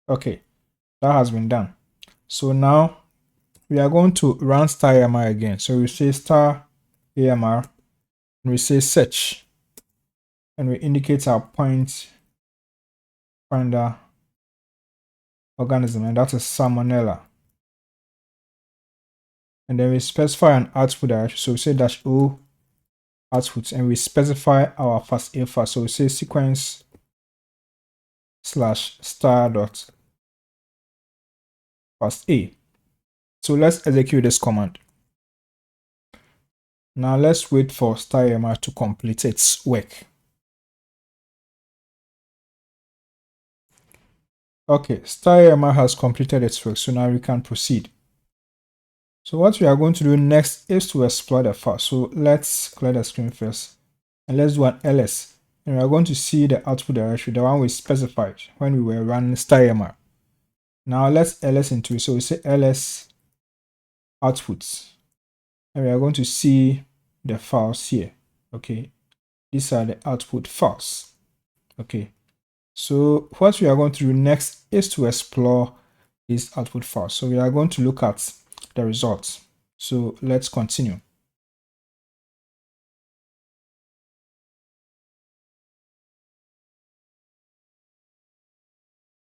Okay, that has been done. So now we are going to run staramr again. So we say staramr and we say search and we indicate our point finder organism, and that is Salmonella. And then we specify an output directory. So we say -o output and we specify our fast A fast. So we say sequence /star.fast A. So let's execute this command. Now let's wait for staramr to complete its work. Okay, staramr has completed its work, so now we can proceed. So what we are going to do next is to explore the file. So let's clear the screen first and let's do an ls. And we are going to see the output directory, the one we specified when we were running staramr. Now let's ls into it. So we say ls outputs and we are going to see the files here. Okay, these are the output files. Okay, so what we are going to do next is to explore these output files. So we are going to look at the results. So let's continue.